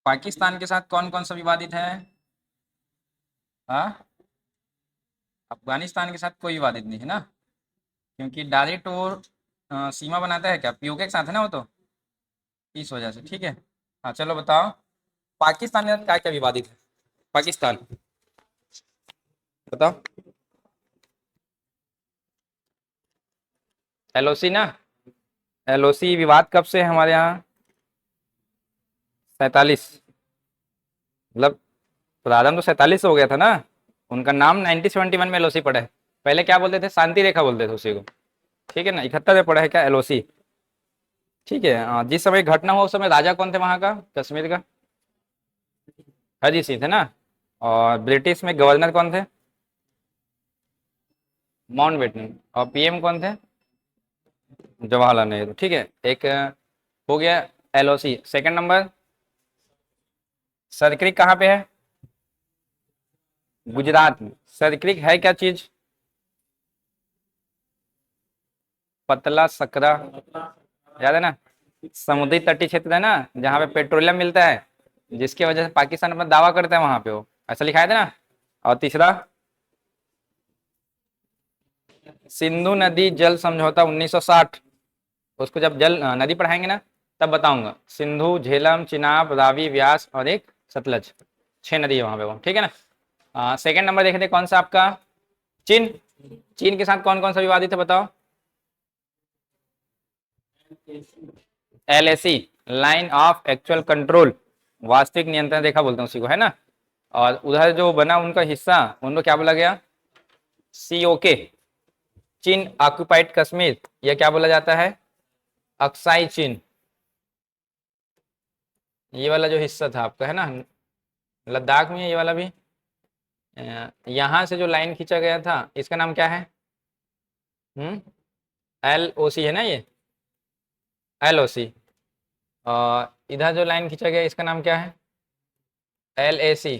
पाकिस्तान के साथ कौन कौन सा विवादित है? हाँ, अफगानिस्तान के साथ कोई विवादित नहीं है ना, क्योंकि डायरेक्ट वो सीमा बनाता है क्या, पीओके के साथ है ना वो तो, इस वजह से। ठीक है। हाँ चलो बताओ, पाकिस्तान के साथ क्या क्या विवादित है? पाकिस्तान, बताओ। एलओसी ना, एलओसी विवाद कब से है हमारे यहाँ? 47, मतलब प्रारंभ तो 47 से हो गया था ना। उनका नाम 1971 में एलओसी पड़ा है। पहले क्या बोलते थे, शांति रेखा बोलते थे उसी को। ठीक है ना, 71 में पड़ा है क्या एलओसी। ठीक है। जिस समय घटना हुआ उस समय राजा कौन थे वहां का, कश्मीर का? हरी सिंह थे ना। और ब्रिटिश में गवर्नर कौन थे? माउंटबेटन। और पीएम कौन थे? जवाहरलाल नेहरू। ठीक है, एक हो गया एलओसी। सेकंड नंबर, सरक्रिक कहाँ पे है? गुजरात में। सरक्रिक है क्या चीज? पतला सकरा, याद है ना? समुद्री तटीय क्षेत्र है ना, जहाँ पे पेट्रोलियम मिलता है, जिसकी वजह से पाकिस्तान अपना दावा करता है वहां पे, वो ऐसा लिखा है था ना। और तीसरा, सिंधु नदी जल समझौता 1960। उसको जब जल नदी पढ़ाएंगे ना तब बताऊंगा। सिंधु, झेलम, चिनाब, रावी, व्यास और एक सतलज, 6 नदी है वहां पे वो। ठीक है ना। सेकंड नंबर देखे थे कौन सा आपका? चीन। चीन के साथ कौन कौन सा विवादित है बताओ? LAC, line of actual control, वास्तविक नियंत्रण रेखा बोलते हैं उसी को, है ना। और उधर जो बना उनका हिस्सा, उनको क्या बोला गया? सीओके, चीन ऑक्युपाइड कश्मीर, यह क्या बोला जाता है? अक्साई चीन। ये वाला जो हिस्सा था आपका, है ना, लद्दाख में है ये वाला भी। यहाँ से जो लाइन खींचा गया था इसका नाम क्या है? एल ओ सी है ना ये, एल ओ सी। और इधर जो लाइन खींचा गया इसका नाम क्या है? एल ए सी।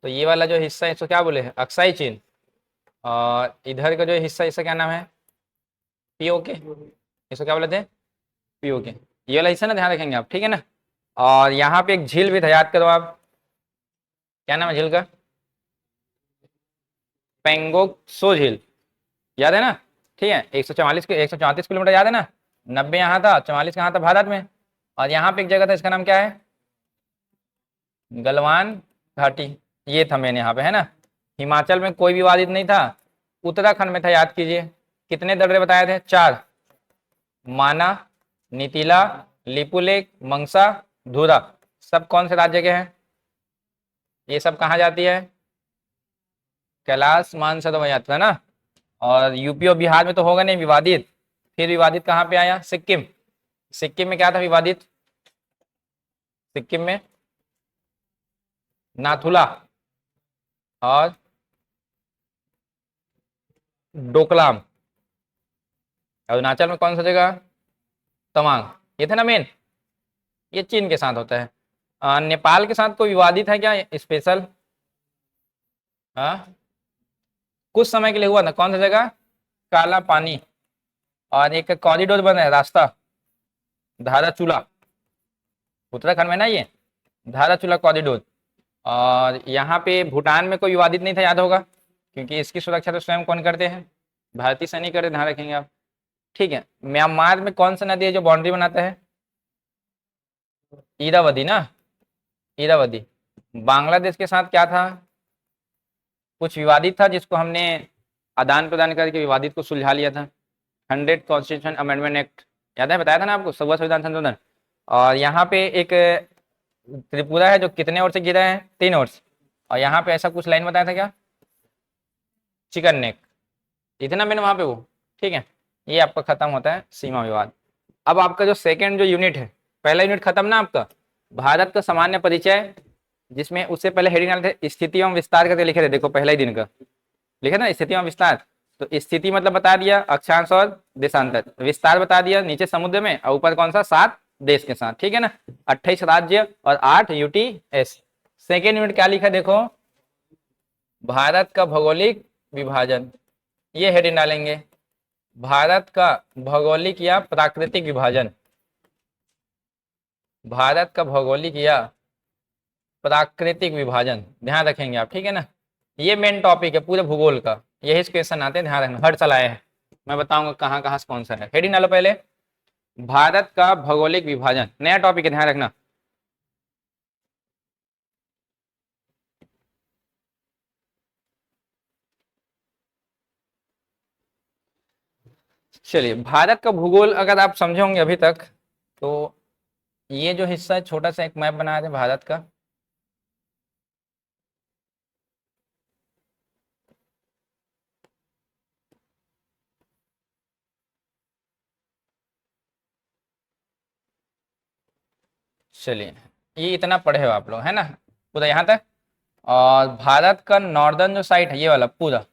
तो ये वाला जो हिस्सा है इसको क्या बोले हैं? अक्साई चीन। और इधर का जो हिस्सा इसका क्या नाम है? पीओके। इसको क्या बोले थे? पीओके। ये वाला हिस्सा ना ध्यान रखेंगे आप, ठीक है ना। और यहाँ पे एक झील भी था, याद करो आप, क्या नाम है झील का? पेंगोंग सो झील, याद है ना। ठीक है, 144 के 134 किलोमीटर, याद है ना। 90 यहाँ था, 44 कहाँ था? भारत में। और यहाँ पे एक जगह था, इसका नाम क्या है? गलवान घाटी। ये था मैंने यहाँ पे, है ना। हिमाचल में कोई विवादित नहीं था। उत्तराखंड में था, याद कीजिए। कितने दर्रे बताए थे? 4। माना, नीतीला, लिपुलेख, मंगसा, धुरा, सब कौन से राज्य के हैं? ये सब कहाँ जाती है? कैलाश मानसरोवर यात्रा ना। और यूपी और बिहार में तो होगा नहीं विवादित। फिर विवादित कहाँ पे आया? सिक्किम। सिक्किम में क्या था विवादित? सिक्किम में नाथुला और डोकलाम। अरुणाचल में कौन सा जगह? तवांग। ये थे ना मेन। ये चीन के साथ होता है। नेपाल के साथ कोई विवादित है क्या स्पेशल? हाँ, कुछ समय के लिए हुआ था, कौन सा जगह? काला पानी। और एक कॉरिडोर बना है, रास्ता, धाराचूला, उत्तराखंड में ना ये, धाराचूला कॉरिडोर। और यहाँ पे भूटान में कोई विवादित नहीं था, याद होगा, क्योंकि इसकी सुरक्षा तो स्वयं कौन करते हैं? भारतीय सैनिक करते, ध्यान रखेंगे आप। ठीक है। म्यांमार में कौन सा नदी है जो बाउंड्री बनाता है? इरावदी ना, इरावदी। बांग्लादेश के साथ क्या था? कुछ विवादित था जिसको हमने आदान प्रदान करके विवादित को सुलझा लिया था। 100 कॉन्स्टिट्यूशन अमेंडमेंट एक्ट, याद है, बताया था ना आपको, 100वां संविधान संशोधन। और यहाँ पे एक त्रिपुरा है जो कितने ओर से गिरा है? 3 ओर से। और यहाँ पे ऐसा कुछ लाइन बताया था क्या? Chicken neck. इतना मैंने वहां पे वो। ठीक है, ये आपका खत्म होता है सीमा विवाद। अब आपका जो सेकंड जो यूनिट है, पहला यूनिट खत्म ना आपका, भारत का सामान्य परिचय, जिसमें उससे पहले हेडिंग डाले थे स्थिति एवं विस्तार करके लिखे थे, देखो पहला ही दिन का लिखे ना, स्थिति एवं विस्तार। तो स्थिति मतलब बता दिया अक्षांश और देशांतर, विस्तार बता दिया नीचे समुद्र में, और ऊपर कौन सा? 7 देश के साथ, ठीक है ना। 28 राज्य और 8 यूटीएस। सेकेंड यूनिट क्या लिखा देखो, भारत का भौगोलिक विभाजन, ये हेडिंग डालेंगे, भारत का भौगोलिक या प्राकृतिक विभाजन, भारत का भौगोलिक या प्राकृतिक विभाजन, ध्यान रखेंगे आप, ठीक है ना। ये मेन टॉपिक है पूरे भूगोल का, यही क्वेश्चन आते हैं, ध्यान रखना, हर साल आए हैं। मैं बताऊंगा कहाँ कहाँ से कौन सा है। हेडिंग डालो पहले, भारत का भौगोलिक विभाजन, नया टॉपिक है, ध्यान रखना। चलिए, भारत का भूगोल अगर आप समझे होंगे अभी तक, तो ये जो हिस्सा है, छोटा सा एक मैप बनाया था भारत का। चलिए, ये इतना पढ़े हो आप लोग, है ना, पूरा यहाँ तक। और भारत का नॉर्दर्न जो साइड है, ये वाला पूरा,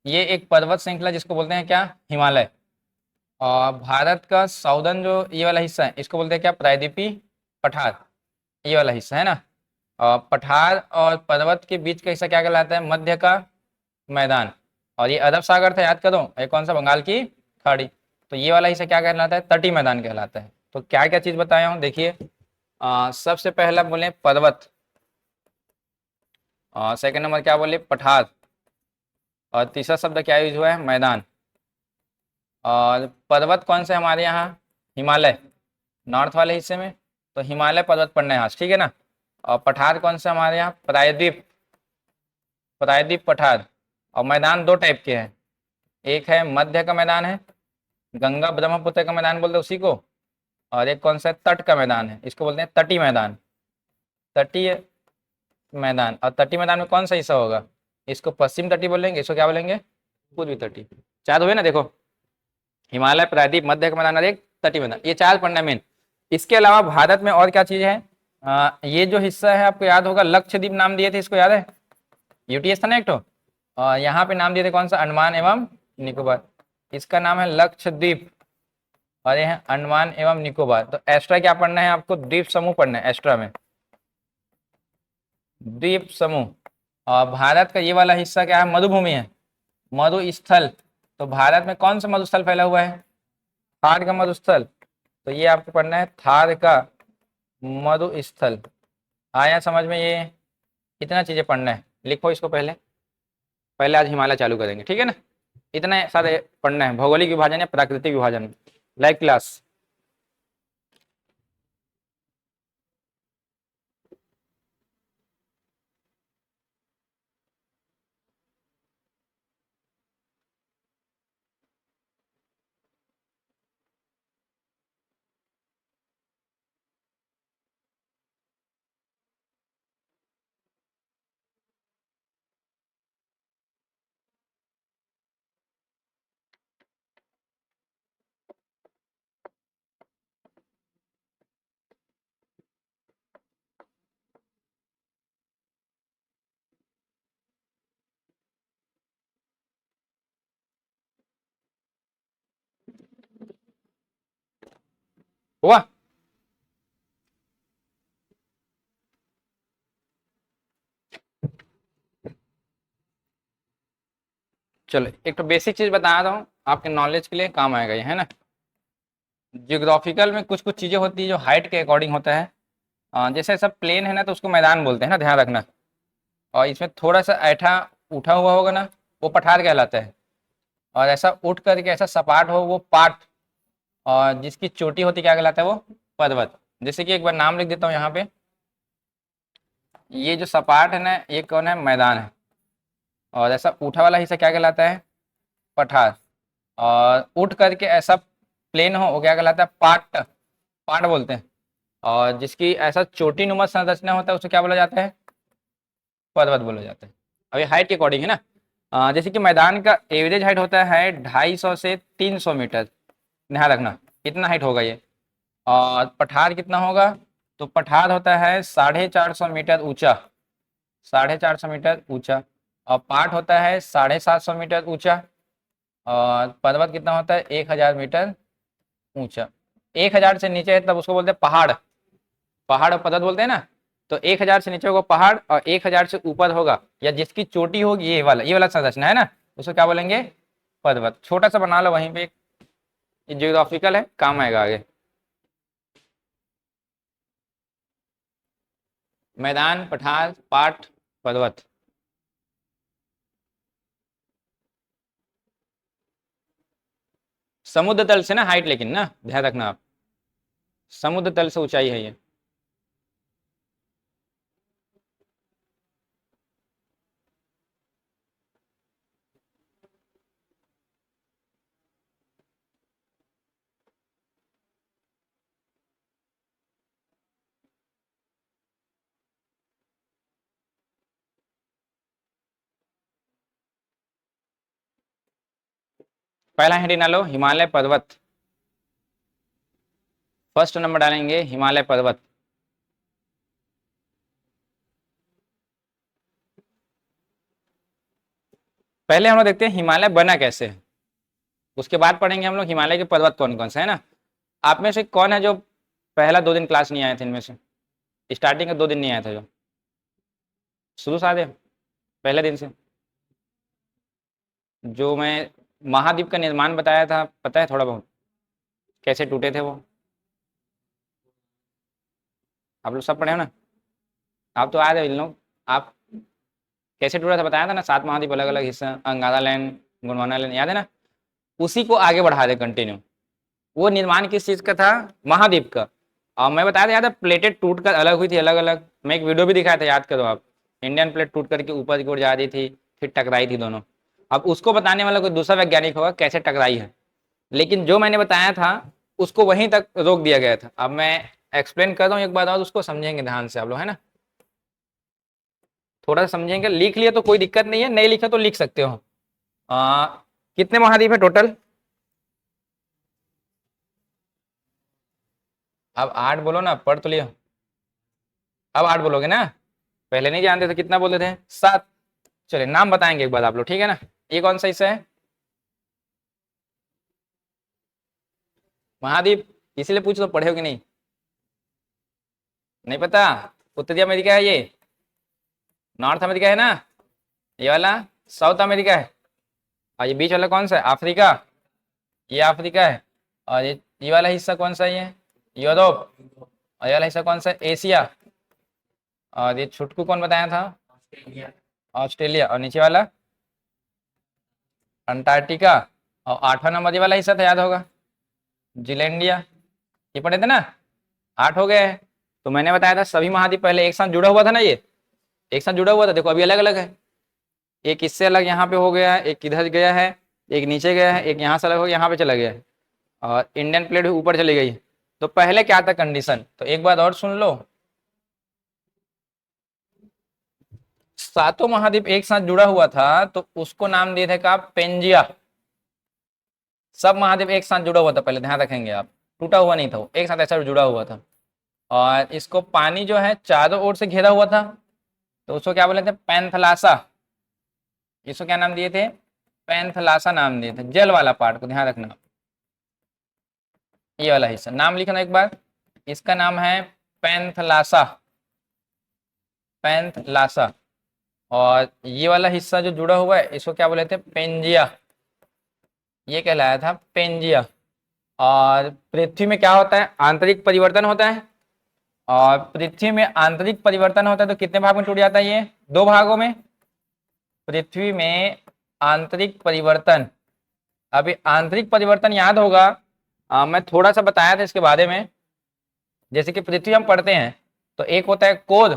ये एक पर्वत श्रृंखला जिसको बोलते हैं क्या, हिमालय। और भारत का साउदर्न जो ये वाला हिस्सा है, इसको बोलते हैं क्या, प्रायद्वीपीय पठार, ये वाला हिस्सा है ना। और पठार और पर्वत के बीच का हिस्सा क्या कहलाता है, मध्य का मैदान। और ये अरब सागर था, याद करो, ये कौन सा, बंगाल की खाड़ी। तो ये वाला हिस्सा क्या कहलाता है, तटीय मैदान कहलाता है। तो क्या क्या चीज बताया हूँ देखिए, सबसे पहला बोले पर्वत, सेकंड नंबर क्या बोले, पठार, और तीसरा शब्द क्या यूज हुआ है, मैदान। और पर्वत कौन से हमारे यहाँ, हिमालय, नॉर्थ वाले हिस्से में, तो हिमालय पर्वत पड़ना है आज, ठीक है ना। और पठार कौन से हमारे यहाँ, प्रायद्वीप, प्रायद्वीप पठार। और मैदान दो टाइप के हैं, एक है मध्य का मैदान है, गंगा ब्रह्मपुत्र का मैदान बोलते हैं उसी को। और एक कौन सा है, तट का मैदान है, इसको बोलते हैं तटीय मैदान, तटीय मैदान। और तटीय मैदान में कौन सा हिस्सा होगा, इसको पश्चिम तटीय बोलेंगे, इसको क्या बोलेंगे, पूर्वी तटीय। चार हुए ना, देखो, हिमालय, प्रायद्वीप, मध्य का मैदान और एक तटीय मैदान, ये चार पढ़ना मेन। इसके अलावा भारत में और क्या चीज है, ये जो हिस्सा है आपको याद होगा, लक्षद्वीप नाम दिए थे, इसको याद है, यूटीएस था ना एक तो। यहाँ पे नाम दिए थे कौन सा, अंडमान एवं निकोबार, इसका नाम है लक्षद्वीप। और ये है अंडमान एवं निकोबार। तो एक्स्ट्रा क्या पढ़ना है आपको, द्वीप समूह पढ़ना है एक्स्ट्रा में, द्वीप समूह। और भारत का ये वाला हिस्सा क्या है, मरुभूमि है, मरुस्थल। तो भारत में कौन सा मरुस्थल फैला हुआ है, थार का मरुस्थल। तो ये आपको पढ़ना है, थार का मरुस्थल। आया समझ में, ये इतना चीजें पढ़ना है, लिखो इसको पहले, पहले आज हिमालय चालू करेंगे, ठीक है ना। इतने सारे पढ़ना है, भौगोलिक विभाजन या प्राकृतिक विभाजन, लाइक क्लास। हुआ, चलो एक तो बेसिक चीज बता रहा हूँ, आपके नॉलेज के लिए काम आएगा ये, है ना। जियोग्राफिकल में कुछ कुछ चीजें होती है जो हाइट के अकॉर्डिंग होता है। जैसे सब प्लेन है ना, तो उसको मैदान बोलते हैं ना, ध्यान रखना। और इसमें थोड़ा सा ऐठा उठा हुआ होगा ना, वो पठार कहलाता है। और ऐसा उठ करके ऐसा सपाट हो, वो पाट। और जिसकी चोटी होती क्या कहलाता है, वो पर्वत। जैसे कि एक बार नाम लिख देता हूँ यहाँ पे, ये जो सपाट है ना, ये कौन है, मैदान है। और ऐसा उठा वाला हिस्सा क्या कहलाता है, पठार। और उठ करके ऐसा प्लेन हो, वो क्या कहलाता है, पाट, पाट बोलते हैं। और जिसकी ऐसा चोटी नुमा संरचना होता है, उसे क्या बोला जाता है, पर्वत बोला जाता है। अभी हाइट के अकॉर्डिंग है ना। जैसे कि मैदान का एवरेज हाइट होता है 250 से 300 मीटर, ध्यान रखना, कितना हाइट होगा ये। और पठार कितना होगा, तो पठार होता है 450 मीटर ऊंचा, 450 मीटर ऊंचा। और पाट होता है 750 मीटर ऊंचा। और पर्वत कितना होता है, 1000 मीटर ऊंचा। 1000 से नीचे है तब उसको बोलते हैं पहाड़, पहाड़ और पर्वत बोलते हैं ना। तो 1000 से नीचे होगा पहाड़, और 1000 से ऊपर होगा, या जिसकी चोटी होगी, ये वाला संरचना है ना, उसको क्या बोलेंगे, पर्वत। छोटा सा बना लो वहीं पे, जियोग्राफिकल है, काम आएगा आगे। मैदान, पठार, पाठ, पर्वत। समुद्र तल से ना हाइट, लेकिन ना ध्यान रखना आप, समुद्र तल से ऊंचाई है ये। पहला हिंट ना लो, हिमालय पर्वत। फर्स्ट नंबर डालेंगे हिमालय पर्वत। पहले हम लोग देखते हैं हिमालय बना कैसे है, उसके बाद पढ़ेंगे हम लोग हिमालय के पर्वत कौन कौन से है ना। आप में से कौन है जो पहला 2 दिन क्लास नहीं आए थे इनमें से? स्टार्टिंग के 2 दिन नहीं आया था जो, शुरू से आए थे पहले दिन से? जो मैं महाद्वीप का निर्माण बताया था, पता है थोड़ा बहुत कैसे टूटे थे वो? आप लोग सब पढ़े हो ना? आप तो आए थे इन लोग। आप कैसे टूटा था बताया था ना, 7 महाद्वीप अलग अलग हिस्सा, अंगारा लैंड, गोंडवाना लैंड, याद है ना? उसी को आगे बढ़ा दे कंटिन्यू। वो निर्माण किस चीज का था? महाद्वीप का। और मैं बताया था, याद है, प्लेटें टूट कर अलग हुई थी, अलग अलग। मैं एक वीडियो भी दिखाया था, याद करो आप। इंडियन प्लेट टूट करके ऊपर की ओर जा रही थी, फिर टकराई थी दोनों। अब उसको बताने वाला कोई दूसरा वैज्ञानिक होगा कैसे टकराई है, लेकिन जो मैंने बताया था उसको वहीं तक रोक दिया गया था। अब मैं एक्सप्लेन कर रहा हूँ एक बार और, उसको समझेंगे ध्यान से आप लोग, है ना? थोड़ा सा समझेंगे। लिख लिया तो कोई दिक्कत नहीं है, नहीं लिखा तो लिख सकते हो। आ, कितने महाद्वीप है टोटल? अब 8 बोलो ना, पढ़ तो लिया। अब 8 बोलोगे ना? पहले नहीं जानते थे, कितना बोले थे? 7। चलिए नाम बताएंगे एक बार आप लोग, ठीक है ना? ये कौन सा हिस्सा है महाद्वीप? इसीलिए पूछ लो, पढ़े हो कि नहीं? नहीं पता? उत्तरी अमेरिका है ये, नॉर्थ अमेरिका है ना, ये वाला साउथ अमेरिका है, और ये बीच वाला कौन सा है? अफ्रीका। ये अफ्रीका है। और ये वाला हिस्सा कौन सा है? ये यूरोप। और ये वाला हिस्सा कौन सा है? एशिया। और ये छुटकू कौन बताया था? ऑस्ट्रेलिया। और नीचे वाला अंटार्कटिका। और 8वां नंबर ये वाला हिस्सा था, याद होगा, जिलैंडिया। ये पढ़े थे ना? 8 हो गए हैं। तो मैंने बताया था सभी महाद्वीप पहले एक साथ जुड़ा हुआ था ना, ये एक साथ जुड़ा हुआ था। देखो अभी अलग अलग है, एक इससे अलग यहाँ पे हो गया है, एक इधर गया है, एक नीचे गया है, एक यहाँ से अलग हो गया, यहाँ पे चला गया है, और इंडियन प्लेट भी ऊपर चली गई। तो पहले क्या था कंडीशन, तो एक बार और सुन लो। 7 महाद्वीप एक साथ जुड़ा हुआ था, तो उसको नाम दिए थे का पेंजिया। सब महाद्वीप एक साथ जुड़ा हुआ था पहले, ध्यान रखेंगे आप, टूटा हुआ नहीं था वो, एक साथ ऐसा जुड़ा हुआ था। और इसको पानी जो है चारों ओर से घेरा हुआ था, तो उसको क्या बोले थे? पैंथलासा। इसको क्या नाम दिए थे? पैंथलासा नाम दिए थे। जल वाला पार्ट को ध्यान रखना, ये वाला हिस्सा नाम लिखना एक बार। इसका नाम है पैंथलासा, पैंथलासा। और ये वाला हिस्सा जो जुड़ा हुआ है इसको क्या बोले थे? पेंजिया। ये कहलाया था पेंजिया। और पृथ्वी में क्या होता है? आंतरिक परिवर्तन होता है। और पृथ्वी में आंतरिक परिवर्तन होता है तो कितने भाग में टूट जाता है ये? 2 भागों में। पृथ्वी में आंतरिक परिवर्तन, अभी आंतरिक परिवर्तन याद होगा, मैं थोड़ा सा बताया था इसके बारे में। जैसे कि पृथ्वी हम पढ़ते हैं तो एक होता है कोर,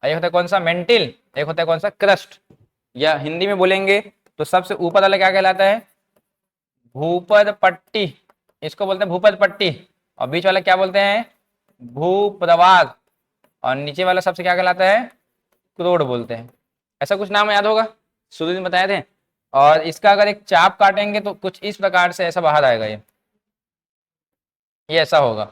एक होता है कौन सा? मेंटिल, एक होता है कौन सा? क्रस्ट। या हिंदी में बोलेंगे तो सबसे ऊपर वाला क्या कहलाता है? भूपद पट्टी, इसको बोलते हैं भूपद पट्टी। और बीच वाला क्या बोलते हैं? भूप्रवाग। और नीचे वाला सबसे क्या कहलाता है? क्रोड बोलते हैं। ऐसा कुछ नाम याद होगा, शुरू में बताए थे। और इसका अगर एक चाप काटेंगे तो कुछ इस प्रकार से ऐसा बाहर आएगा, ये ऐसा होगा।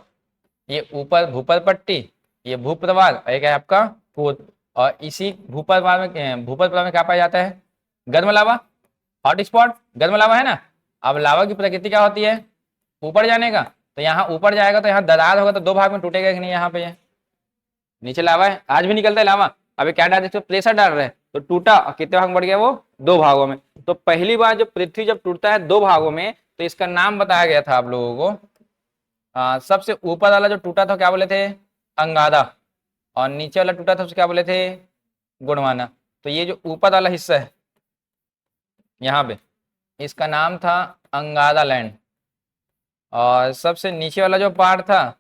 ये ऊपर भूपर पट्टी, ये भूप्रवाल, और एक है आपका क्रोध। और इसी भूपर प्रवाल में क्या पाया जाता है? गर्म लावा, हॉट स्पॉट, गर्म लावा है ना। अब लावा की प्रकृति क्या होती है? ऊपर जाने का। तो यहाँ ऊपर जाएगा तो यहाँ दरार होगा, तो 2 भाग में टूटेगा कि नहीं? यहाँ पे नीचे लावा है, आज भी निकलता है लावा। अभी क्या डाल रहे? प्रेशर डाल रहे हैं तो टूटा, और कितने भाग में बढ़ गया वो? 2 भागों में। तो पहली बार जब पृथ्वी जब टूटता है 2 भागों में, तो इसका नाम बताया गया था आप लोगों को। सबसे ऊपर वाला जो टूटा था क्या बोले थे? अंगारा। और नीचे वाला टूटा था उसको क्या बोले थे, गोंडवाना। तो ये जो ऊपर वाला हिस्सा है यहाँ पे, इसका नाम था अंगादा लैंड, और सबसे नीचे वाला जो पार्ट था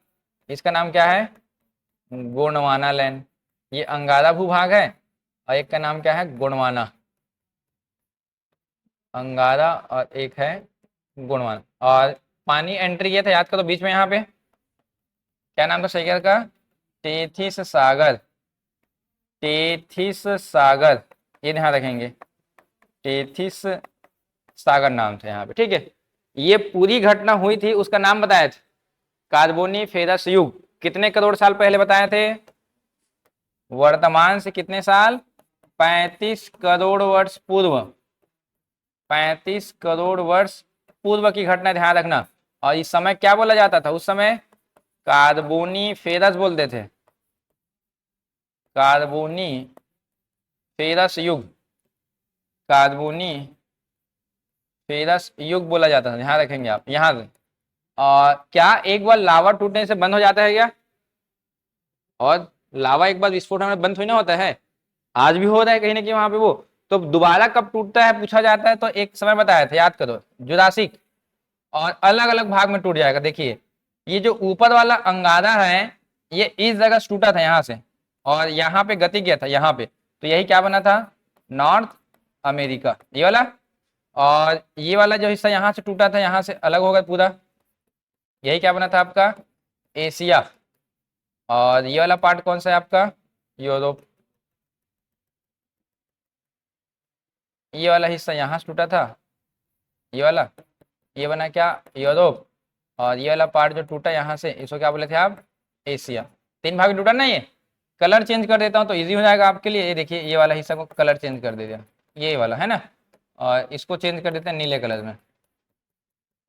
इसका नाम क्या है, गोंडवाना लैंड। ये अंगादा भूभाग है और एक का नाम क्या है, गोंडवाना, अंगादा, और एक है गोंडवाना। और पानी एंट्री किया था, याद करो बीच में यहाँ पे क्या नाम था सैगर का, टेथिस सागर, टेथिस सागर, ये ध्यान रखेंगे, टेथिस सागर नाम था यहाँ पे, ठीक है। ये पूरी घटना हुई थी, उसका नाम बताया था कार्बोनिफेरस युग। कितने करोड़ साल पहले बताए थे, वर्तमान से कितने साल, 35 करोड़ वर्ष पूर्व, 35 करोड़ वर्ष पूर्व की घटना, ध्यान रखना। और इस समय क्या बोला जाता था, उस समय कार्बोनिफेरस बोलते थे, कार्बोनिफेरस युग, कार्बोनिफेरस युग बोला जाता था, ध्यान रखेंगे आप यहाँ से। और क्या एक बार लावा टूटने से बंद हो जाता है क्या, और लावा एक बार विस्फोट होने बंद थोड़ी ना होता है, आज भी हो रहा है कहीं ना कहीं वहां पे वो। तो दोबारा कब टूटता है पूछा जाता है, तो एक समय बताया था, याद करो, जुरासिक, और अलग अलग भाग में टूट जाएगा। देखिए ये जो ऊपर वाला अंगारा है ये इस जगह से टूटा था यहाँ से, और यहाँ पे गति किया था यहाँ पे, तो यही क्या बना था, नॉर्थ अमेरिका, ये वाला। और ये वाला जो हिस्सा यहाँ से टूटा था, यहाँ से अलग होगा पूरा, यही क्या बना था आपका, एशिया। और ये वाला पार्ट कौन सा है आपका, यूरोप। ये वाला हिस्सा यहाँ से टूटा था, ये वाला, ये बना क्या, यूरोप। और ये वाला पार्ट जो टूटा यहाँ से, इसको क्या बोले थे आप, एशिया। 3 भाग में टूटा ना ये। कलर चेंज कर देता हूँ तो इजी हो जाएगा आपके लिए। ये देखिए ये वाला हिस्सा को कलर चेंज कर दे दिया, ये वाला है ना, और इसको चेंज कर देते हैं नीले कलर में।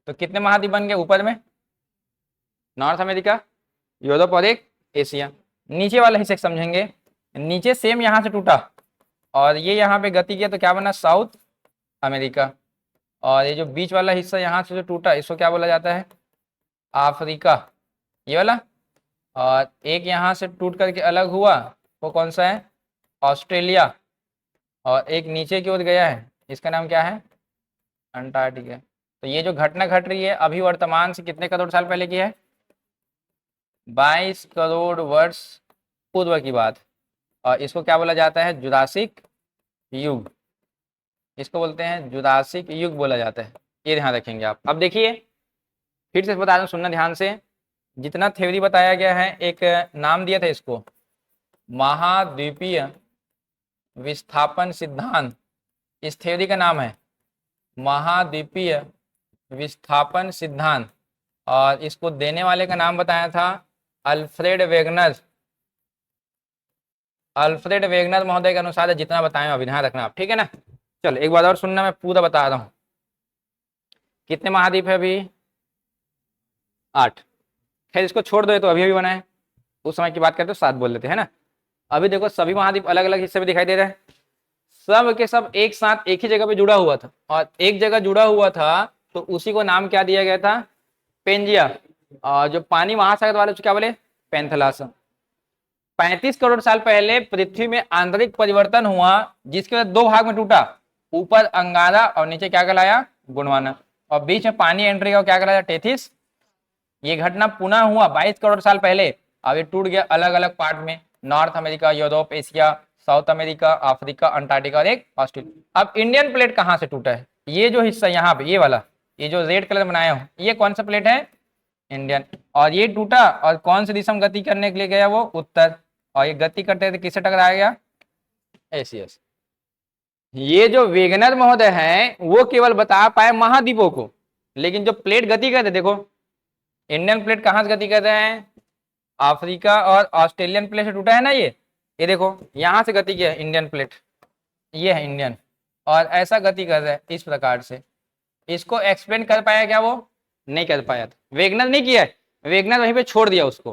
तो कितने महाद्वीप बन गए ऊपर में, नॉर्थ अमेरिका, यूरोप और एक एशिया। नीचे वाला हिस्सा समझेंगे, नीचे सेम यहाँ से टूटा और ये यहाँ पे गति किया तो क्या बना, साउथ अमेरिका। और ये जो बीच वाला हिस्सा यहाँ से जो टूटा इसको क्या बोला जाता है, अफ्रीका, ये वाला। और एक यहाँ से टूट करके अलग हुआ, वो कौन सा है, ऑस्ट्रेलिया। और एक नीचे की ओर गया है, इसका नाम क्या है, अंटार्कटिका। तो ये जो घटना घट रही है अभी वर्तमान से कितने करोड़ साल पहले की है, 22 करोड़ वर्ष पूर्व की बात। और इसको क्या बोला जाता है, जुरासिक युग, इसको बोलते हैं जुरासिक युग बोला जाता है, ये ध्यान रखेंगे आप। अब देखिए फिर से बता दूं, सुनना ध्यान से, जितना थ्योरी बताया गया है, एक नाम दिया था इसको, महाद्वीपीय विस्थापन सिद्धांत। इस थ्योरी का नाम है महाद्वीपीय विस्थापन सिद्धांत, और इसको देने वाले का नाम बताया था अल्फ्रेड वेगनर। अल्फ्रेड वेगनर महोदय के अनुसार जितना बताया अभी ध्यान रखना आप, ठीक है ना। चलो एक बार और सुनना, मैं पूरा बता रहा हूँ। कितने महाद्वीप है अभी, 8। खैर इसको छोड़ दो, तो अभी अभी बनाए, उस समय की बात करते हो 7 बोल लेते हैं ना। अभी देखो सभी महाद्वीप अलग अलग हिस्से में दिखाई दे रहे हैं, सब के सब एक साथ एक ही जगह पे जुड़ा हुआ था, और एक जगह जुड़ा हुआ था तो उसी को नाम क्या दिया गया था, पेंजिया। और जो पानी महासागर वाले क्या बोले, पेंथलास। 35 करोड़ साल पहले पृथ्वी में आंतरिक परिवर्तन हुआ, जिसके वजह 2 भाग में टूटा, ऊपर अंगारा और नीचे क्या कहलाया, गोंडवाना। और बीच में पानी एंट्री का क्या कहलाया, टेथिस। ये घटना पुनः हुआ 22 करोड़ साल पहले। अब ये टूट गया अलग अलग पार्ट में, north America, Europe, Asia, south America, Africa, Antarctica और एक ऑस्ट्रेलिया। अब इंडियन प्लेट कहाँ से टूटा है, ये जो हिस्सा यहाँ पे, ये वाला, ये जो रेड कलर बनाया हूँ, ये कौन सा प्लेट है, इंडियन। और ये टूटा और कौन सी दिशा में गति करने के लिए गया, वो उत्तर। और ये गति करते थे किससे टकराया गया, एशियस। ये जो वेगनर महोदय हैं वो केवल बता पाए महाद्वीपों को, लेकिन जो प्लेट गति करते, देखो इंडियन प्लेट कहाँ से गति कर रहे हैं, अफ्रीका और ऑस्ट्रेलियन प्लेट से टूटा है ना ये देखो यहाँ से गति किया है इंडियन प्लेट, ये है इंडियन, और ऐसा गति कर रहा है इस प्रकार से। इसको एक्सप्लेन कर पाया क्या, वो नहीं कर पाया था, वेगनर नहीं किया है, वेगनर वहीं पे छोड़ दिया उसको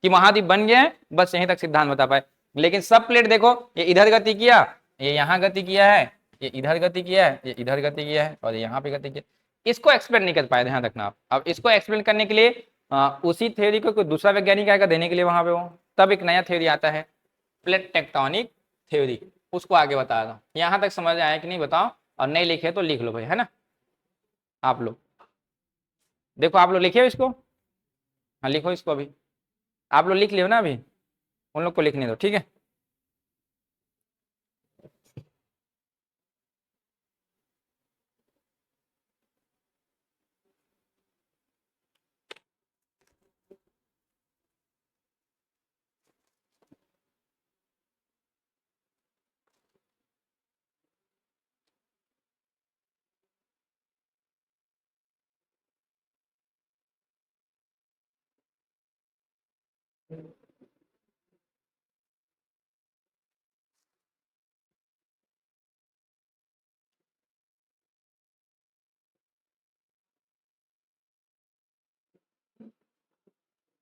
कि महाद्वीप बन गया है, बस यहीं तक सिद्धांत बता पाए। लेकिन सब प्लेट देखो, ये इधर गति किया, ये यहाँ गति किया है, ये इधर गति किया है, ये इधर गति किया है, और यहाँ पे गति किया, इसको एक्सप्लेन नहीं कर पाए, ध्यान रखना आप। अब इसको एक्सप्लेन करने के लिए उसी थ्योरी को कोई दूसरा वैज्ञानिक आएगा देने के लिए वहां पे, वो तब एक नया थ्योरी आता है, प्लेट टेक्टोनिक थ्योरी, उसको आगे बता रहा हूँ। यहाँ तक समझ आया कि नहीं बताओ, और नहीं लिखे तो लिख लो भाई, है ना। आप लोग देखो, आप लोग लिखे हो इसको, हाँ लिखो इसको अभी, आप लोग लिख लियो ना अभी, उन लोग को लिखने दो, ठीक है।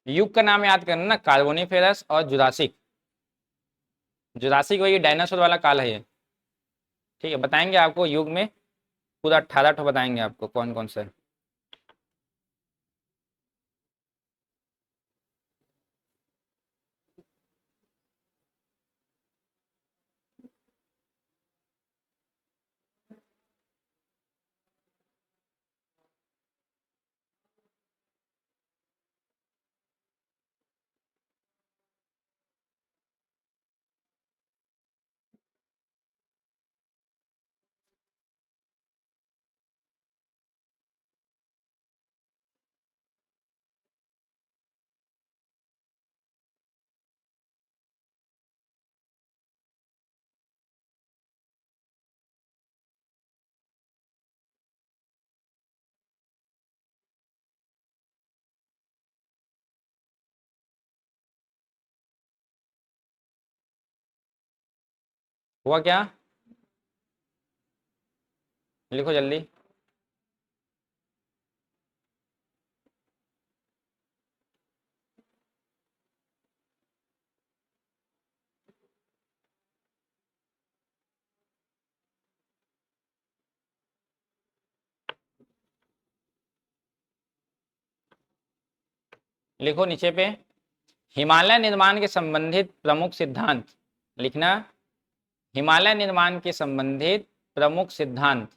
युग का नाम याद करना ना, कार्बोनिफेरस और जुरासिक। जुरासिक वही डायनासोर वाला काल है ये, ठीक है। बताएंगे आपको युग में पूरा 18 ठो बताएंगे आपको कौन कौन सा है। हुआ क्या, लिखो जल्दी। लिखो नीचे पे, हिमालय निर्माण के संबंधित प्रमुख सिद्धांत लिखना। हिमालय निर्माण के संबंधित प्रमुख सिद्धांत।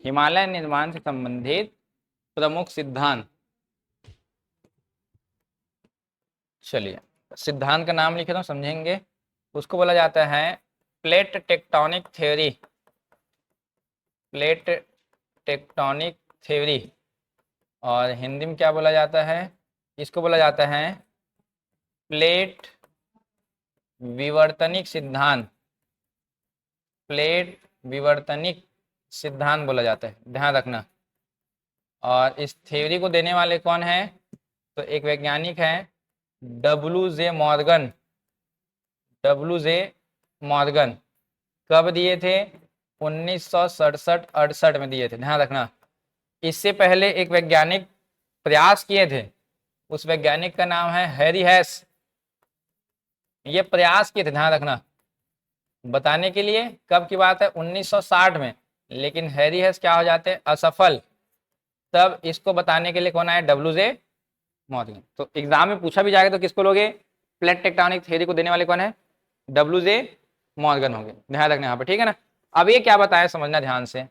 हिमालय निर्माण से संबंधित प्रमुख सिद्धांत। चलिए सिद्धांत का नाम लिखे तो समझेंगे। उसको बोला जाता है plate tectonic theory. Plate tectonic theory, और हिंदी में क्या बोला जाता है, इसको बोला जाता है प्लेट विवर्तनिक सिद्धांत। प्लेट विवर्तनिक सिद्धांत बोला जाता है, ध्यान रखना। और इस थ्योरी को देने वाले कौन है, तो एक वैज्ञानिक है डब्ल्यू.जे. मॉर्गन। डब्ल्यू.जे. मॉर्गन कब दिए थे, 1967-68 में दिए थे, ध्यान रखना। इससे पहले एक वैज्ञानिक प्रयास किए थे, उस वैज्ञानिक का नाम है हैरी हैस। ये प्रयास किए थे, ध्यान रखना, बताने के लिए। कब की बात है, 1960 में। लेकिन हैरी हैस क्या हो जाते हैं, असफल। तब इसको बताने के लिए कौन आया, डब्ल्यू.जे. मॉर्गन। तो एग्जाम में पूछा भी जाएगा तो किसको लोगे, प्लेट टेक्टोनिक थ्योरी को देने वाले कौन है, डब्ल्यू.जे. मॉर्गन होंगे, ध्यान रखना यहाँ पे, ठीक है ना। अब ये क्या बताया समझना ध्यान से,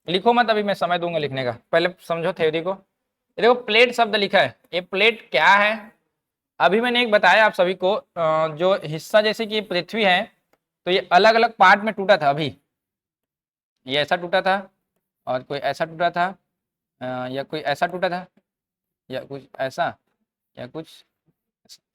लिखो मत, अभी मैं समय दूंगा लिखने का, पहले समझो थ्योरी को। देखो प्लेट शब्द लिखा है, ये प्लेट क्या है, अभी मैंने एक बताया आप सभी को, जो हिस्सा जैसे कि पृथ्वी है, तो ये अलग अलग पार्ट में टूटा था। अभी ये ऐसा टूटा था, और कोई ऐसा टूटा था, या कोई ऐसा टूटा था, या कुछ ऐसा, या कुछ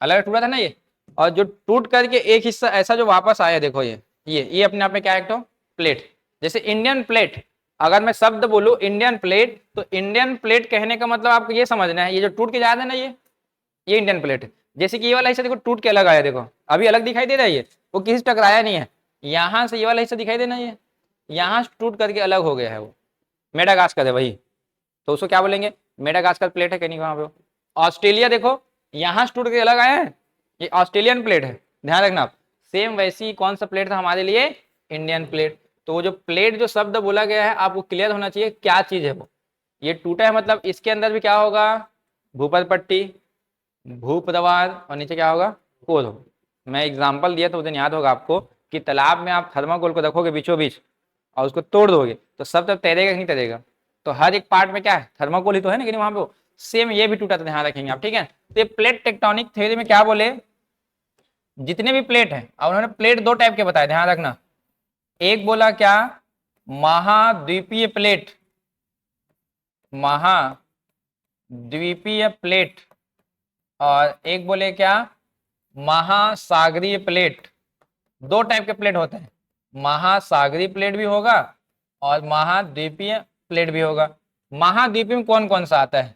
अलग टूटा था ना ये। और जो टूट करके एक हिस्सा ऐसा जो वापस आया, देखो ये अपने आप में क्या है, तो प्लेट। जैसे इंडियन प्लेट, अगर मैं शब्द बोलूं इंडियन प्लेट, तो इंडियन प्लेट कहने का मतलब आपको ये समझना है, ये जो टूट के जा रहा है ना, ये इंडियन प्लेट है। जैसे कि ये वाला हिस्सा देखो टूट के अलग आया, देखो अभी अलग दिखाई दे रहा है, ये वो किसी से टकराया नहीं है। यहाँ से ये वाला हिस्सा दिखाई देना, ये यहाँ से टूट करके अलग हो गया है, वो मेडागास्कर है वही, तो उसको क्या बोलेंगे, मेडागास्कर प्लेट है, कहीं वहां पे। ऑस्ट्रेलिया देखो, यहाँ से टूट के अलग आया है, ये ऑस्ट्रेलियन प्लेट है, ध्यान रखना आप। सेम वैसी कौन सा प्लेट था हमारे लिए, इंडियन प्लेट। तो वो जो प्लेट जो शब्द बोला गया है, आपको क्लियर होना चाहिए क्या चीज है वो। ये टूटा है मतलब इसके अंदर भी क्या होगा, भूपत पट्टी, भूपतवार और नीचे क्या होगा, कोल होगा। मैं एग्जाम्पल दिया तो उस दिन याद होगा आपको कि तालाब में आप थर्माकोल को रखोगे बीचों बीच और उसको तोड़ दोगे तो सब तब तैरेगा कि नहीं तैरेगा, तो हर एक पार्ट में क्या है, थर्माकोल ही तो है ना, कि नहीं वहां पे। सेम ये भी टूटा था, ध्यान रखेंगे आप, ठीक है। तो ये प्लेट टेक्टोनिक थ्योरी में क्या बोले, जितने भी प्लेट हैं, और उन्होंने प्लेट दो टाइप के बताए, ध्यान रखना। एक बोला क्या, महाद्वीपीय प्लेट, महाद्वीपीय प्लेट, और एक बोले क्या, महासागरीय प्लेट। दो टाइप के प्लेट होते हैं, महासागरीय प्लेट भी होगा और महाद्वीपीय प्लेट भी होगा। महाद्वीपीय में कौन कौन सा आता है,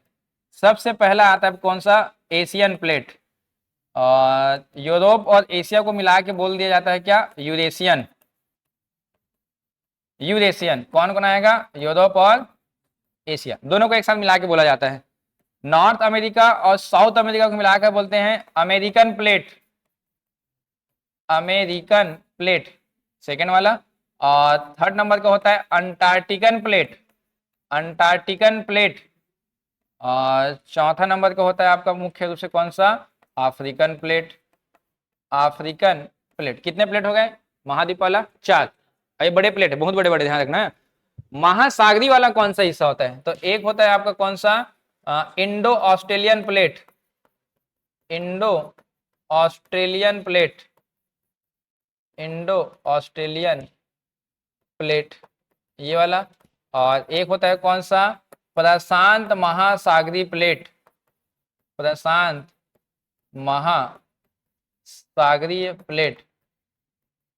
सबसे पहला आता है कौन सा, एशियन प्लेट, और यूरोप और एशिया को मिला के बोल दिया जाता है क्या, यूरेशियन। यूरेशियन कौन कौन आएगा, यूरोप और एशिया, दोनों को एक साथ मिला के बोला जाता है। नॉर्थ अमेरिका और साउथ अमेरिका को मिलाकर बोलते हैं American plate, American plate second वाला। और थर्ड नंबर का होता है अंटार्कटिकन प्लेट, अंटार्कटिकन प्लेट। और चौथा नंबर का होता है आपका मुख्य रूप से कौन सा, अफ्रीकन प्लेट, अफ्रीकन प्लेट। कितने प्लेट हो गए, महाद्वीप वाला 4, ये बड़े प्लेट है, बहुत बड़े बड़े, ध्यान रखना है। महासागरी वाला कौन सा हिस्सा होता है, तो एक होता है आपका कौन सा, Indo Australian plate, Indo Australian plate, Indo Australian plate, ये वाला। और एक होता है कौन सा, प्रशांत महासागरीय प्लेट, प्रशांत महासागरीय प्लेट,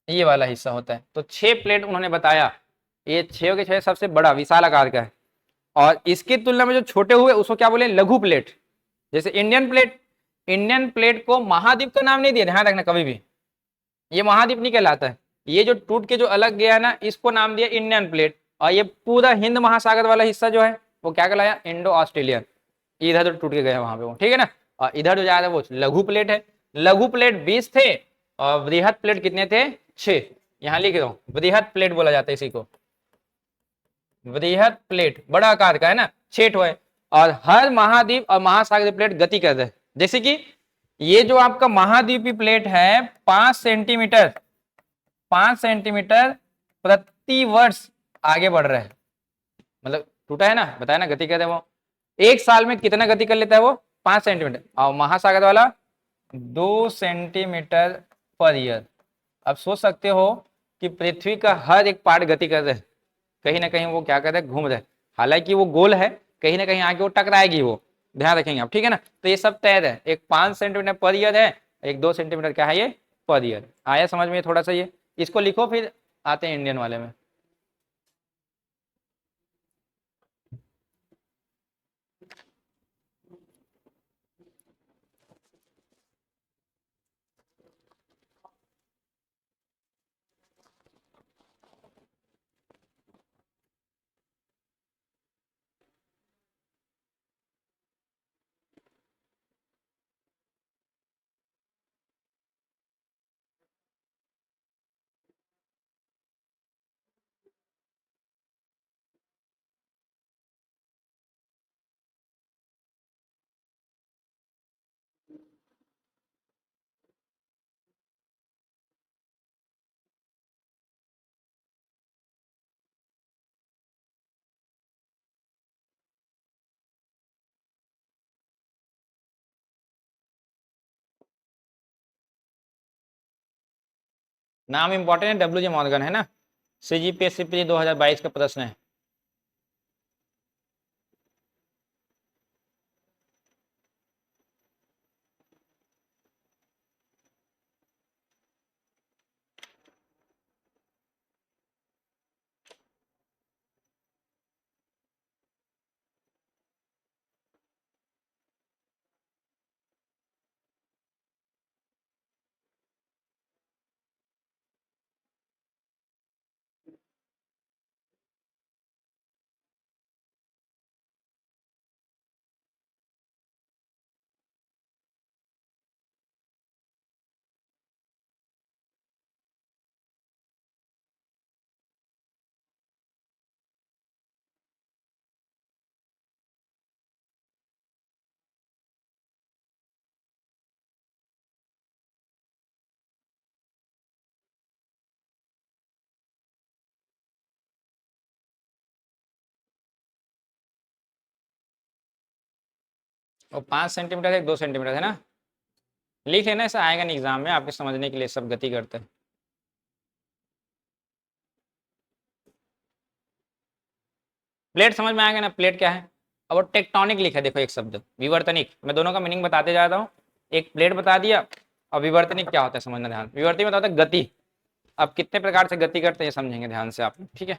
ये वाला हिस्सा होता है। तो 6 प्लेट उन्होंने बताया, ये 6 के 6 सबसे बड़ा विशाल आकार का है। और इसकी तुलना में जो छोटे हुए उसको क्या बोले, लघु प्लेट। जैसे इंडियन प्लेट, इंडियन प्लेट को महाद्वीप का नाम नहीं दिया, ध्यान रखना कभी भी, ये महाद्वीप नहीं कहलाता है। ये जो टूट के जो अलग गया ना, इसको नाम दिया इंडियन प्लेट। और ये पूरा हिंद महासागर वाला हिस्सा जो है वो क्या कहलाया, इंडो ऑस्ट्रेलियन। इधर जो टूट के गए वहां पे वो, ठीक है ना। और इधर जो जा रहा है वो लघु प्लेट है। लघु प्लेट 20 थे और वृहद प्लेट कितने थे, 6। यहाँ लिख रहा हूँ, वृहद प्लेट बोला जाता है इसी को, वृहद प्लेट बड़ा आकार का है ना, 6 है। और हर महाद्वीप और महासागरीय प्लेट गति कर रहे हैं। जैसे कि ये जो आपका महाद्वीपीय प्लेट है 5 सेंटीमीटर, 5 सेंटीमीटर प्रति वर्ष आगे बढ़ रहा है, मतलब टूटा है ना, बताया ना गति कर रहे हैं वो। एक साल में कितना गति कर लेता है वो, 5 सेंटीमीटर। और महासागर वाला 2 सेंटीमीटर पर ईयर। अब सोच सकते हो कि पृथ्वी का हर एक पार्ट गति कर रहे हैं, कहीं ना कहीं वो क्या कर रहे हैं, घूम रहे हैं। हालांकि वो गोल है, कहीं ना कहीं आगे वो टकराएगी वो, ध्यान रखेंगे आप, ठीक है ना। तो ये सब तय है, एक 5 सेंटीमीटर पर ईयर है, एक 2 सेंटीमीटर क्या है ये, पर ईयर। आया समझ में थोड़ा सा, ये इसको लिखो, फिर आते हैं इंडियन वाले में। नाम इंपॉर्टेंट है, डब्ल्यू जे मॉर्गन है ना, CGPSC 2022 का प्रश्न है। वो 5 सेंटीमीटर है 2 सेंटीमीटर है ना, लिख लेना, ऐसा आएगा नहीं एग्जाम में, आपके समझने के लिए सब गति करते हैं। प्लेट समझ में आएगा ना, प्लेट क्या है। अब वो टेक्टोनिक लिखा है, देखो एक शब्द विवर्तनिक, मैं दोनों का मीनिंग बताते जा रहा हूँ। एक प्लेट बता दिया, और विवर्तनिक क्या होता है समझना ध्यान। विवर्तनिक मतलब होता है गति। अब कितने प्रकार से गति करते हैं ये समझेंगे ध्यान से आप, ठीक है।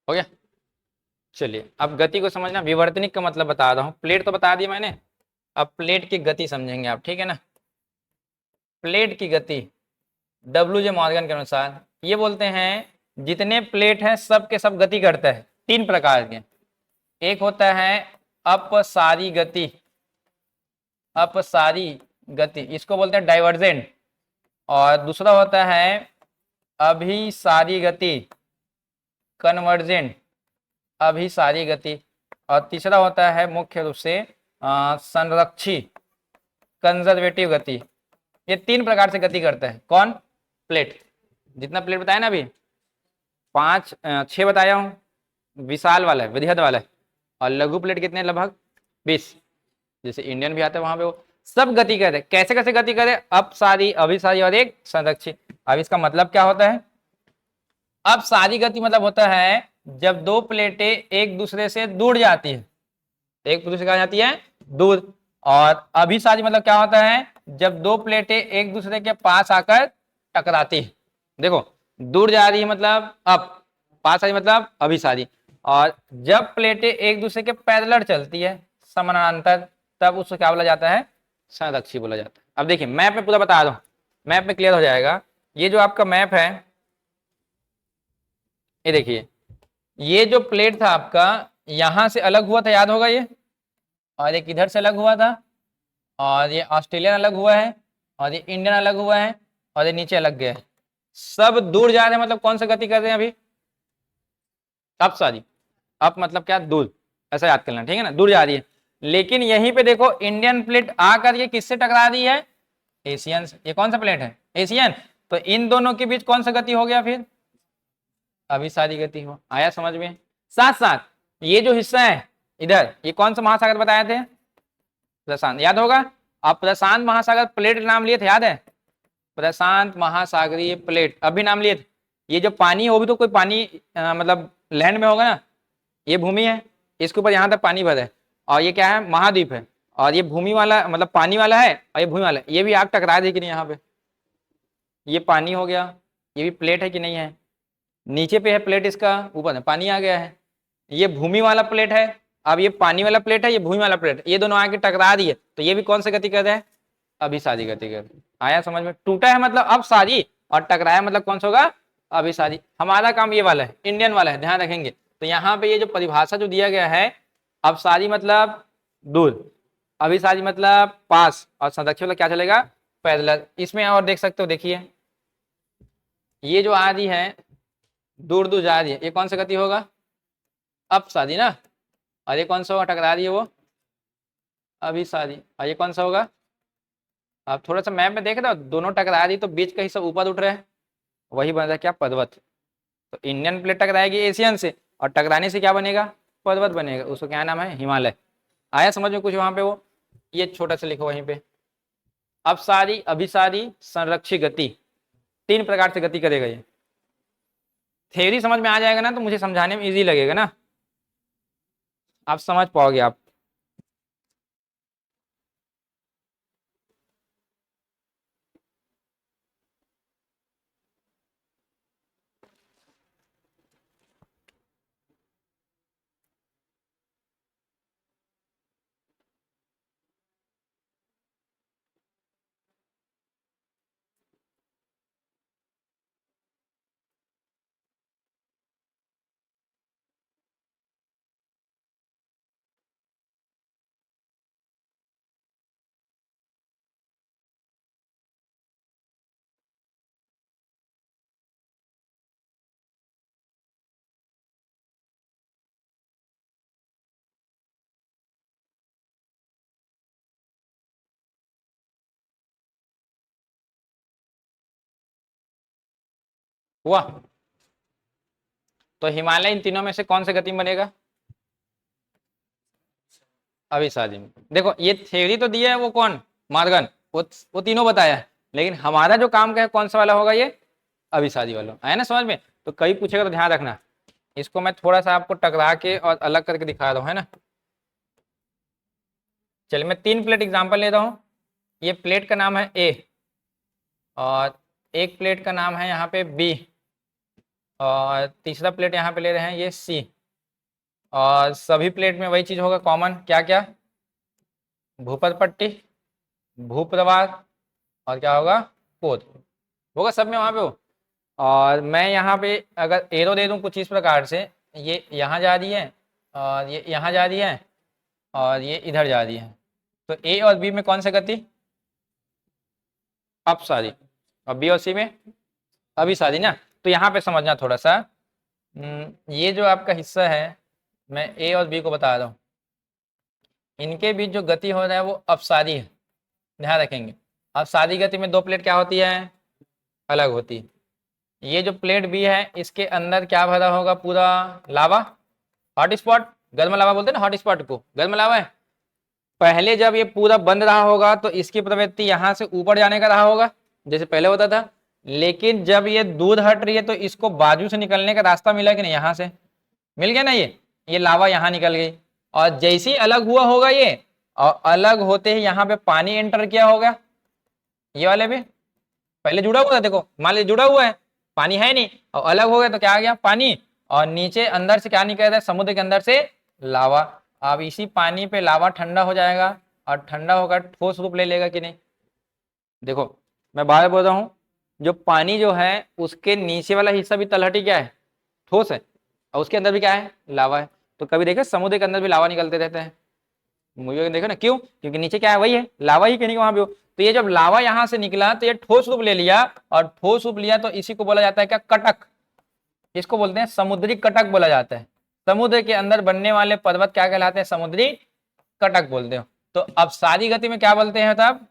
हो गया। चलिए अब गति को समझना, विवर्तनिक का मतलब बता रहा हूँ। प्लेट तो बता दिया मैंने, अब प्लेट की गति समझेंगे आप, ठीक है ना। प्लेट की गति डब्ल्यू जे मॉर्गन के अनुसार ये बोलते हैं जितने प्लेट हैं सब के सब गति करता है, 3 प्रकार के। एक होता है अपसारी गति, अपसारी गति इसको बोलते हैं डाइवर्जेंट। और दूसरा होता है अभिसारी गति, कन्वर्जेंट, अभिसारी गति। और तीसरा होता है मुख्य रूप से संरक्षी, कंजर्वेटिव गति। ये 3 प्रकार से गति करता है कौन, प्लेट। जितना प्लेट बताया ना अभी, 6 बताया हूँ। विशाल वाला है, वृहद वाला है। और लघु प्लेट कितने, लगभग 20, जैसे इंडियन भी आता है वहां पे, वो सब गति करे। कैसे कैसे गति करे, अपसारी, अभिसारी और एक संरक्षी। अब इसका मतलब क्या होता है, अपसारी गति मतलब होता है जब 2 प्लेटें एक दूसरे से दूर जाती है, एक दूसरे से कहा जाती है दूर। और अभिसारी मतलब क्या होता है, जब 2 प्लेटें एक दूसरे के पास आकर टकराती है। देखो, दूर जा रही है मतलब अप, पास आ रही मतलब अभिसारी। और जब प्लेटें एक दूसरे के पैरेलल चलती है, समानांतर, तब उसको क्या बोला जाता है, संरक्षी बोला जाता है। अब देखिए मैप में पूरा बता रहा हूं, मैप में क्लियर हो जाएगा। ये जो आपका मैप है, ये देखिए, ये जो प्लेट था आपका, यहां से अलग हुआ था, याद होगा ये, और एक इधर से अलग हुआ था, और ये ऑस्ट्रेलियन अलग हुआ है, और ये इंडियन अलग हुआ है, और ये नीचे अलग गया है। सब दूर जा रहे हैं, मतलब कौन सा गति कर रहे हैं अभी, अब सॉरी, अब मतलब क्या, दूर, ऐसा याद करना, ठीक है ना, दूर जा रही है। लेकिन यहीं पे देखो इंडियन प्लेट आकर ये किससे टकरा रही है, एशियन से। ये कौन सा प्लेट है, एशियन। तो इन दोनों के बीच कौन सा गति हो गया फिर, अभिसारी गति हो। आया समझ में। साथ साथ ये जो हिस्सा है इधर, ये कौन सा महासागर बताए थे, प्रशांत, याद होगा। आप प्रशांत महासागर प्लेट नाम लिए थे, याद है, प्रशांत महासागरीय प्लेट अभी नाम लिए थे। ये जो पानी है वो भी तो कोई पानी मतलब लैंड में होगा ना, ये भूमि है, इसके ऊपर यहाँ तक पानी भर है, और ये क्या है, महाद्वीप है। और ये भूमि वाला मतलब पानी वाला है, और ये भूमि वाला है। ये भी आग टकरा दी कि नहीं, यहाँ पे ये पानी हो गया, ये भी प्लेट है कि नहीं है, नीचे पे है प्लेट, इसका ऊपर है पानी आ गया है। ये भूमि वाला प्लेट है, अब ये पानी वाला प्लेट है, ये भूमि वाला प्लेट, ये दोनों आके टकरा दिए, तो ये भी कौन सा गति कर रहे हैं, अभिसारी गति कर। आया समझ में। टूटा है मतलब अब सारी, और टकराया मतलब कौन सा होगा, अभिसारी। हमारा काम ये वाला है, इंडियन वाला है, ध्यान रखेंगे। तो यहाँ पे ये जो परिभाषा जो दिया गया है, अभिसारी मतलब दूर, अभिसारी मतलब पास, और संरक्षण मतलब क्या चलेगा, पैरेलल। इसमें और देख सकते हो, देखिए ये जो आ रही है, दूर दूर जा रही है, ये कौन सा गति होगा, अपसारी ना। और ये कौन सा होगा, टकरा रही है वो, अभिसारी। और ये कौन सा होगा, आप थोड़ा सा मैप में देख रहे हो, दोनों टकरा रही तो बीच का हिस्सा ऊपर उठ रहा है, वही बन रहा है क्या, पर्वत। तो इंडियन प्लेट टकराएगी एशियन से, और टकराने से क्या बनेगा, पर्वत बनेगा, उसको क्या नाम है, हिमालय। आया समझ में कुछ वहां पे वो, ये छोटा सा लिखो वहीं पे। अपसारी, अभिसारी, संरक्षी गति, 3 प्रकार से गति करेगा ये। थ्योरी समझ में आ जाएगा ना, तो मुझे समझाने में इजी लगेगा ना, आप समझ पाओगे आप। हुआ। तो हिमालय इन तीनों में से कौन से गति में बनेगा? अभिसारी में। देखो ये थ्योरी तो दिया है वो कौन, मॉर्गन, वो तीनों बताया है, लेकिन हमारा जो काम का है कौन सा वाला होगा, ये अभिसारी वाला। आया ना समझ में? तो कई पूछेगा तो ध्यान रखना। इसको मैं थोड़ा सा आपको टकरा के और अलग करके दिखा रहा हूँ, है ना। चलिए मैं 3 प्लेट एग्जांपल ले रहा हूँ। ये प्लेट का नाम है ए, और एक प्लेट का नाम है यहाँ पे बी, और तीसरा प्लेट यहाँ पे ले रहे हैं ये सी। और सभी प्लेट में वही चीज होगा कॉमन, क्या क्या? भूपथ पट्टी, भूप्रवाह, और क्या होगा? पोत होगा सब में वहां पे हो। और मैं यहाँ पे अगर एरो दे दूं कुछ इस प्रकार से, ये यहाँ जा रही है और ये यहाँ जा रही है और ये इधर जा रही है, तो ए और बी में कौन सी गति? अपसारी। और बी और सी में अभिसारी ना। तो यहाँ पे समझना थोड़ा सा, ये जो आपका हिस्सा है, मैं ए और बी को बता रहा हूँ, इनके बीच जो गति हो रहा है वो अपसारी है, ध्यान रखेंगे। अपसारी गति में दो प्लेट क्या होती है? अलग होती है। ये जो प्लेट बी है इसके अंदर क्या भरा होगा? पूरा लावा, हॉट स्पॉट, गर्म लावा बोलते हैं ना हॉट स्पॉट को, गर्म लावा है। पहले जब ये पूरा बंद रहा होगा तो इसकी प्रवृत्ति यहाँ से ऊपर जाने का रहा होगा, जैसे पहले होता था। लेकिन जब ये दूर हट रही है तो इसको बाजू से निकलने का रास्ता मिला कि नहीं? यहाँ से मिल गया ना, ये लावा यहाँ निकल गई। और जैसे ही अलग हुआ होगा ये, और अलग होते ही यहाँ पे पानी एंटर किया होगा, ये वाले भी पहले जुड़ा हुआ था, देखो मान लीजिए जुड़ा हुआ है, पानी है नहीं, और अलग हो गया तो क्या आ गया? पानी। और नीचे अंदर से क्या निकल रहा है? समुद्र के अंदर से लावा। अब इसी पानी पे लावा ठंडा हो जाएगा, और ठंडा होकर ठोस रूप ले लेगा कि नहीं? देखो मैं बार बोल रहा हूँ, जो पानी जो है उसके नीचे वाला हिस्सा भी तलहटी क्या है? ठोस है, और उसके अंदर भी क्या है? लावा है। तो कभी देखे समुद्र के अंदर भी लावा निकलते रहते हैं, मूवी देखो ना, क्यों? क्योंकि नीचे क्या है? वही है लावा ही, कहीं वहां पे हो। तो ये जब लावा यहां से निकला तो ये ठोस रूप ले लिया, और ठोस रूप लिया तो इसी को बोला जाता है क्या? कटक। इसको बोलते हैं समुद्री कटक बोला जाता है। समुद्र के अंदर बनने वाले पर्वत क्या कहलाते हैं? समुद्री कटक बोलते हो। तो अब सारी गति में क्या बोलते हैं तब?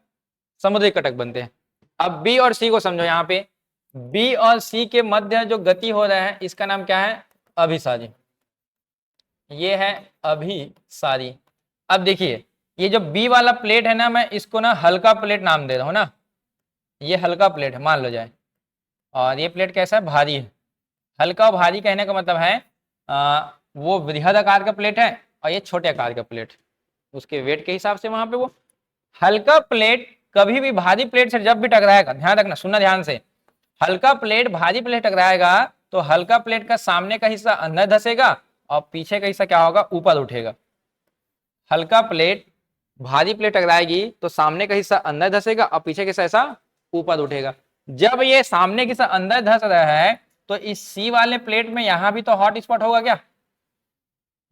समुद्री कटक बनते हैं। अब बी और सी को समझो, यहाँ पे बी और सी के मध्य जो गति हो रहा है इसका नाम क्या है? अभिसारी। ये है अभिसारी। अब देखिए ये जो बी वाला प्लेट है ना, मैं इसको ना हल्का प्लेट नाम दे रहा हूं ना, ये हल्का प्लेट है मान लो जाए। और ये प्लेट कैसा है? भारी है। हल्का और भारी कहने का मतलब है वो बृहद आकार का प्लेट है और ये छोटे आकार का प्लेट, उसके वेट के हिसाब से वहां पे वो हल्का प्लेट कभी भी भारी प्लेट से जब भी टकराएगा, ध्यान रखना, सुनना ध्यान से, हल्का प्लेट भारी प्लेट टकराएगा तो हल्का प्लेट का सामने का हिस्सा अंदर धसेगा और पीछे का हिस्सा क्या होगा? ऊपर उठेगा। हल्का प्लेट भारी प्लेट टकराएगी तो सामने का हिस्सा अंदर धसेगा और पीछे का हिस्सा ऐसा ऊपर उठेगा। जब ये सामने का हिस्सा अंदर धस रहा है तो इस सी वाले प्लेट में यहां भी तो हॉट स्पॉट होगा क्या?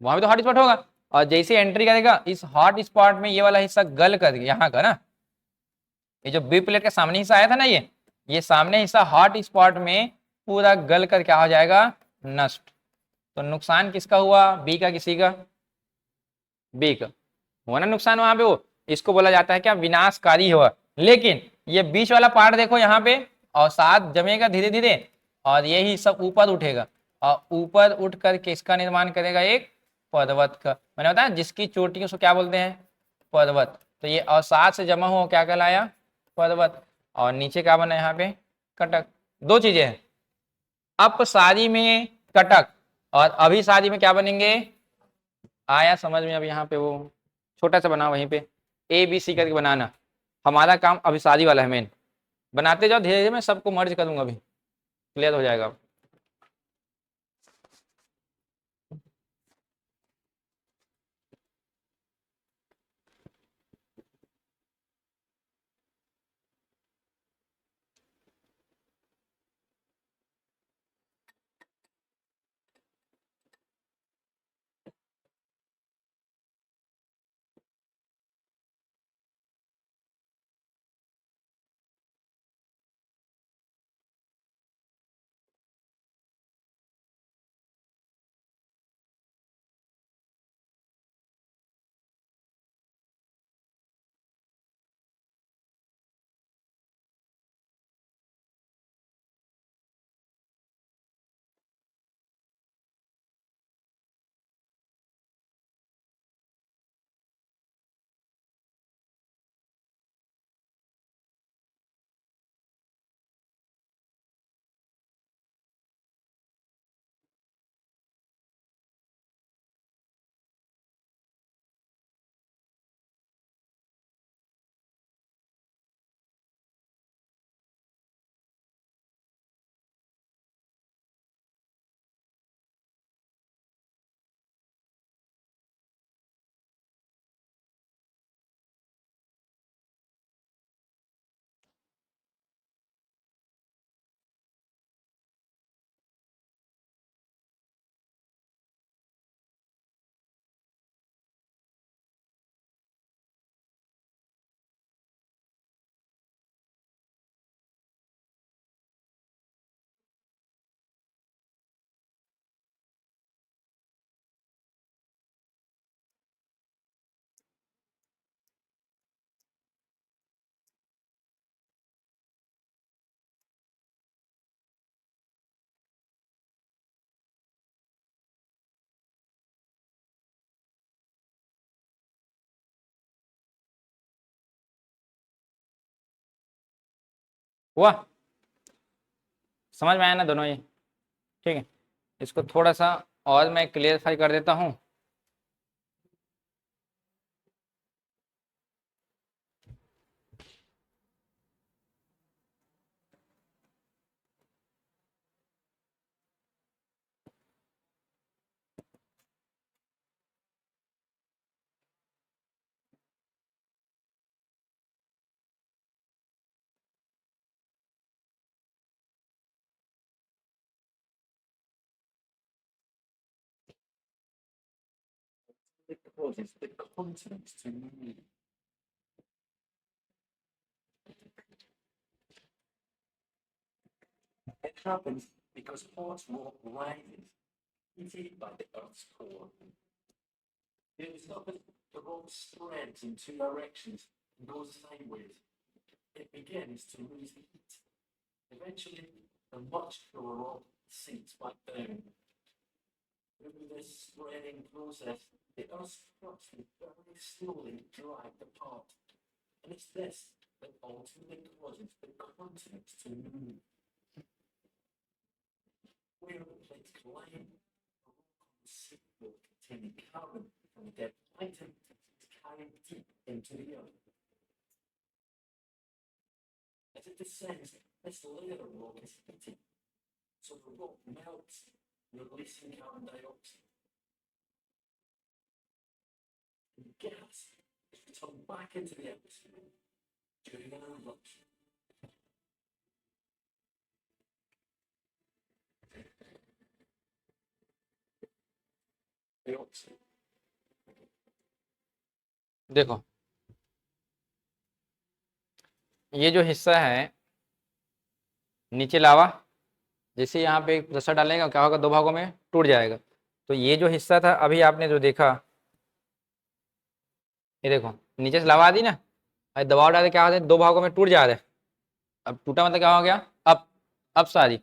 वहां भी तो हॉट स्पॉट होगा। और जैसे एंट्री करेगा इस हॉट स्पॉट में ये वाला हिस्सा गल कर यहाँ का ना, ये जो बी प्लेट का सामने हिस्सा आया था ना, ये सामने हिस्सा हॉट स्पॉट में पूरा गल कर क्या हो जाएगा? नष्ट। तो नुकसान किसका हुआ? बी का, किसी का? बी का हुआ ना नुकसान वहां पे वो, इसको बोला जाता है क्या? विनाशकारी हुआ। लेकिन ये बीच वाला पार्ट देखो यहाँ पे, और साथ जमेगा धीरे धीरे, और यही सब ऊपर उठेगा, और ऊपर उठ कर किसका निर्माण करेगा? एक पर्वत का। मैंने बताया जिसकी चोटी उसको क्या बोलते हैं? पर्वत। तो ये अवसाद से जमा हुआ क्या कहलाया? पर्वत। और नीचे क्या बना यहाँ पे? कटक। दो चीजें हैं, अपसारी में कटक और अभिसारी में क्या बनेंगे? आया समझ में? अब यहाँ पे वो छोटा सा बना वहीं पे ए बी सी करके बनाना, हमारा काम अभिसारी वाला है मेन। बनाते जाओ धीरे धीरे, मैं सबको मर्ज करूंगा, अभी क्लियर हो जाएगा। हुआ? समझ में आया ना दोनों ये? ठीक है, इसको थोड़ा सा और मैं क्लियरफाई कर देता हूँ। It causes the continents to move. It happens because hot rock rises, heated by the Earth's core. It is not that the rock spreads in two directions and goes sideways. It begins to lose heat. Eventually, the much cooler rock sinks back down. Through this spreading process, the Earth's crust will very slowly drive apart. And it's this that ultimately causes the continents to move. Where the plates collide, the rock on the seafloor containing carbon from dead plankton is carried deep into the earth. As it descends, this layer of rock is heated, so the rock melts, releasing carbon dioxide. And gas is returned back into the atmosphere during an eruption. Dioxide. देखो, ये जो हिस्सा है नीचे लावा, जैसे यहाँ पे pressure डालेगा क्या होगा, दो भागों में टूट जाएगा। तो ये जो हिस्सा था अभी आपने जो देखा, ये देखो नीचे से लावा आ दी ना, और दबाव डाले क्या होता है, दो भागों में टूट जा रहा है। अब टूटा मतलब क्या हो गया, अब सारी,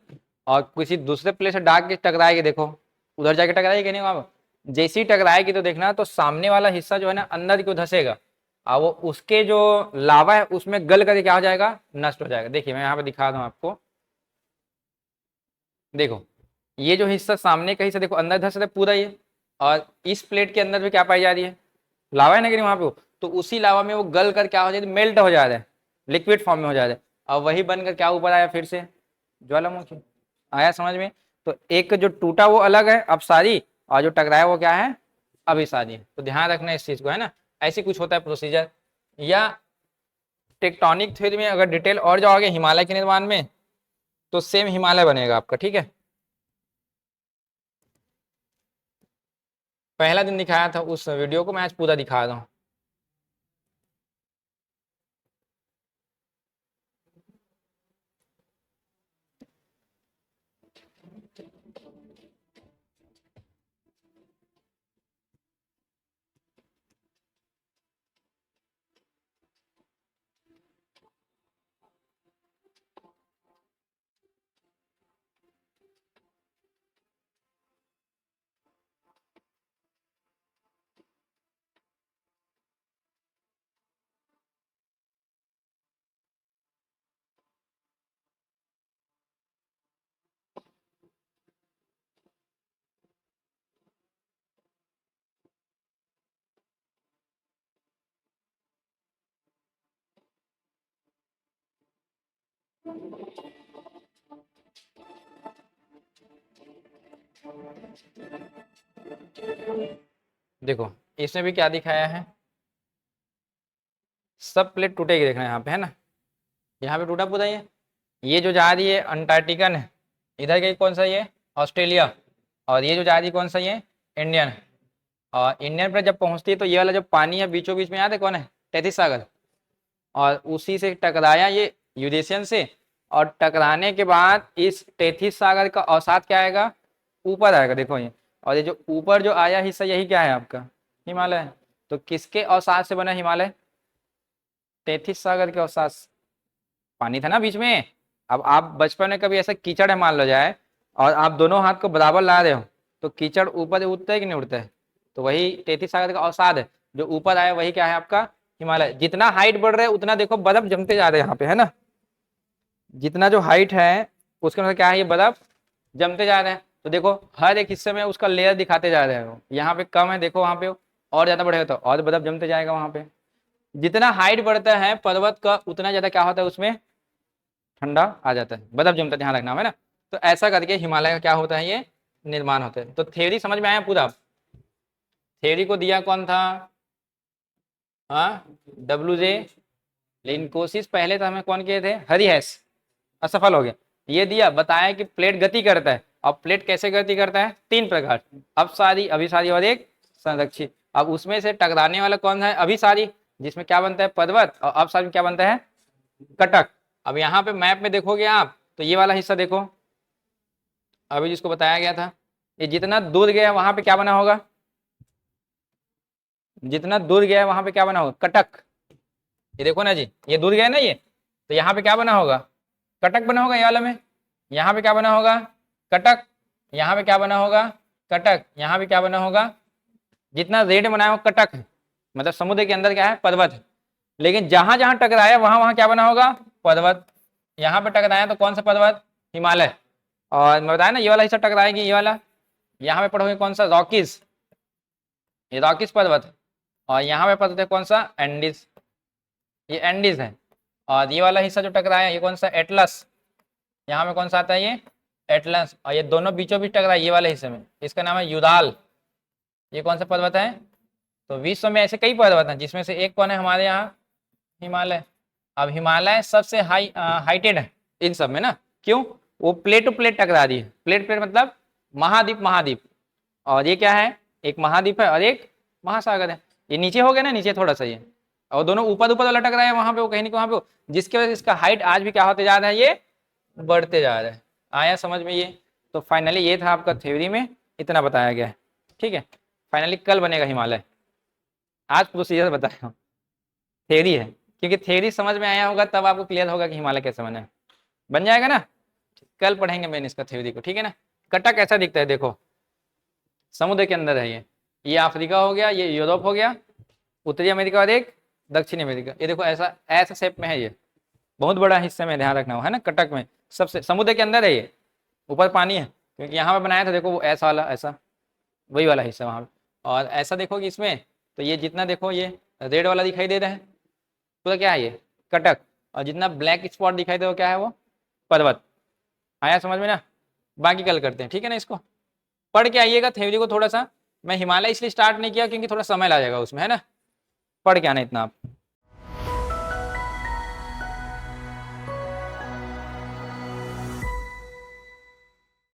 और किसी दूसरे प्लेस से डाक के टकराएगी, देखो उधर जाके टकराएगी नहीं, वहां जैसी टकराएगी तो देखना तो सामने वाला हिस्सा जो है ना अंदर को धसेगा, और वो उसके जो लावा है उसमें गल करके क्या हो जाएगा, नष्ट हो जाएगा। देखिए मैं यहाँ पे दिखा दूं आपको, देखो ये जो हिस्सा सामने का हिस्सा देखो अंदर धस रहा है पूरा ये, और इस प्लेट के अंदर भी क्या पाई जा रही है, लावा है ना कि वहां पे, तो उसी लावा में वो गल कर क्या हो जाए, मेल्ट हो जा रहा है, लिक्विड फॉर्म में हो जा रहा है, और वही बनकर क्या ऊपर आया फिर से, ज्वालामुखी। आया समझ में? तो एक जो टूटा वो अलग है अब सारी, और जो टकराया वो क्या है, अभी सारी है। तो ध्यान रखना इस चीज को, है ना, ऐसी कुछ होता है प्रोसीजर। या टेक्टोनिक थ्योरी में अगर डिटेल और जाओगे हिमालय के निर्माण में, तो सेम हिमालय बनेगा आपका, ठीक है। पहला दिन दिखाया था उस वीडियो को, मैं आज पूरा दिखा रहा हूँ। देखो इसमें भी क्या दिखाया है, सब प्लेट टूटेगी, देखना यहाँ पे, है ना, यहाँ पे टूटा पूरा ये जो जा रही है अंटार्कटिकन है, इधर के कौन सा ये, ऑस्ट्रेलिया, और ये जो जा रही है कौन सा ये, इंडियन। और इंडियन पर जब पहुंचती है तो ये वाला जो पानी है बीचों बीच में, याद है कौन है, तैतीस सागर, और उसी से टकराया ये यूरेशियन से, और टकराने के बाद इस तैतीस सागर का औसत क्या आएगा, ऊपर आएगा, देखो ये, और ये जो ऊपर जो आया हिस्सा यही क्या है आपका, हिमालय। तो किसके औसत से बना हिमालय, तैतीस सागर के औसत। पानी था ना बीच में। अब आप बचपन में कभी ऐसा कीचड़ है मान लो जाए, और आप दोनों हाथ को बराबर ला रहे हो, तो कीचड़ ऊपर उठता है कि नहीं उठता है, तो वही 33 सागर का औसत है, जो ऊपर आया वही क्या है आपका, हिमालय। जितना हाइट बढ़ रहा है उतना देखो बर्फ जमते जा रहे हैं यहाँ पे, है ना। जितना जो हाइट है उसके अनुसार क्या है, ये बर्फ जमते जा रहे हैं। तो देखो हर एक हिस्से में उसका लेयर दिखाते जा रहे हैं। वो यहाँ पे कम है, देखो वहाँ पे और ज्यादा बढ़ेगा तो और बर्फ जमते जाएगा वहाँ पे। जितना हाइट बढ़ता है पर्वत का उतना ज्यादा क्या होता है, उसमें ठंडा आ जाता है, बर्फ जमता है, ध्यान रखना है ना। तो ऐसा करके हिमालय का क्या होता है, ये निर्माण होता है। तो थ्योरी समझ में आया पूरा। थ्योरी को दिया कौन था, हाँ WJ, लेकिन कोशिश पहले तो हमें कौन किए थे, हरिहस, असफल हो गया। ये दिया बताया कि प्लेट गति करता है। अब प्लेट कैसे गति करता है, 3 प्रकार, अपसारी, अभिसारी और एक संरक्षित। अब उसमें से टकराने वाला कौन है, अभिसारी, जिसमें क्या बनता है, पर्वत, और अपसारी में क्या बनता है, कटक। अब यहाँ पे मैप में देखोगे आप तो ये वाला हिस्सा देखो, अभी जिसको बताया गया था, ये जितना दूर गया वहां पे क्या बना होगा, जितना दूर गया वहां पे क्या बना होगा, कटक। ये देखो ना जी, ये दूर गया ना ये, तो यहाँ पे क्या बना होगा, कटक बना होगा ये वाला में। यहाँ पे क्या बना होगा, कटक। यहाँ पे क्या बना होगा, कटक। यहाँ पे क्या बना होगा, जितना रेड बनाया वो कटक है, मतलब समुद्र के अंदर क्या है, पर्वत है। लेकिन जहां जहां टकराया वहां वहां क्या बना होगा, पर्वत। यहाँ पे टकराया तो कौन सा पर्वत, हिमालय। और मैं बताया ना ये वाला हिस्सा टकराएगी, ये वाला। यहाँ पे पढ़ोगे कौन सा, रॉकीज, ये रॉकीज पर्वत है। और यहाँ पे पर्वत है कौन सा, एंडीज, ये एंडीज है। और ये वाला हिस्सा जो टकराया ये कौन सा, एटलस, यहाँ में कौन सा आता है, ये एटलस। और ये दोनों बीचों बीच टकराया ये वाले हिस्से में, इसका नाम है युदाल। ये कौन सा पर्वत है, तो विश्व में ऐसे कई पर्वत हैं जिसमें से एक कौन है, हमारे यहाँ हिमालय। अब हिमालय सबसे हाइटेड है इन सब में ना, क्यों, वो प्लेट टू प्लेट टकरा रही है। प्लेट प्लेट मतलब महाद्वीप महाद्वीप, और ये क्या है, एक महाद्वीप है और एक महासागर है। ये नीचे हो गया ना, नीचे थोड़ा सा ये, और दोनों ऊपर ऊपर लटक रहा है वहां पे, वो कहीं नहीं वहां पे, जिसकी वजह से इसका हाइट आज भी क्या होते जा रहा है, ये बढ़ते जा रहा है। आया समझ में ये। तो फाइनली ये था आपका थ्योरी में, इतना बताया गया है, ठीक है। फाइनली कल बनेगा हिमालय, आज प्रोसीजर बताया हूँ, थ्योरी है, क्योंकि थ्योरी समझ में आया होगा तब आपको क्लियर होगा कि हिमालय कैसे बना है। बन जाएगा ना, कल पढ़ेंगे मैंने इसका थ्योरी को, ठीक है ना। कटक ऐसा दिखता है, देखो समुद्र के अंदर है ये अफ्रीका हो गया, ये यूरोप हो गया, उत्तरी अमेरिका और एक दक्षिणी अमेरिका। ये देखो ऐसा ऐसा शेप में है, ये बहुत बड़ा हिस्से में, ध्यान रखना है ना, कटक में सबसे समुद्र के अंदर है ये, ऊपर पानी है, क्योंकि यहाँ पे बनाया था देखो वो ऐसा वाला, ऐसा वही वाला हिस्सा वहाँ पे। और ऐसा देखोगे इसमें, तो ये जितना देखो ये रेड वाला दिखाई दे रहा है पूरा क्या है, ये कटक। और जितना ब्लैक स्पॉट दिखाई दे वो क्या है, वो पर्वत। आया समझ में ना। बाकी कल करते हैं, ठीक है ना। इसको पढ़ के आइएगा थ्योरी को थोड़ा सा। मैं हिमालय इसलिए स्टार्ट नहीं किया क्योंकि थोड़ा समय लगेगा उसमें, है ना। पढ़ के आना इतना आप।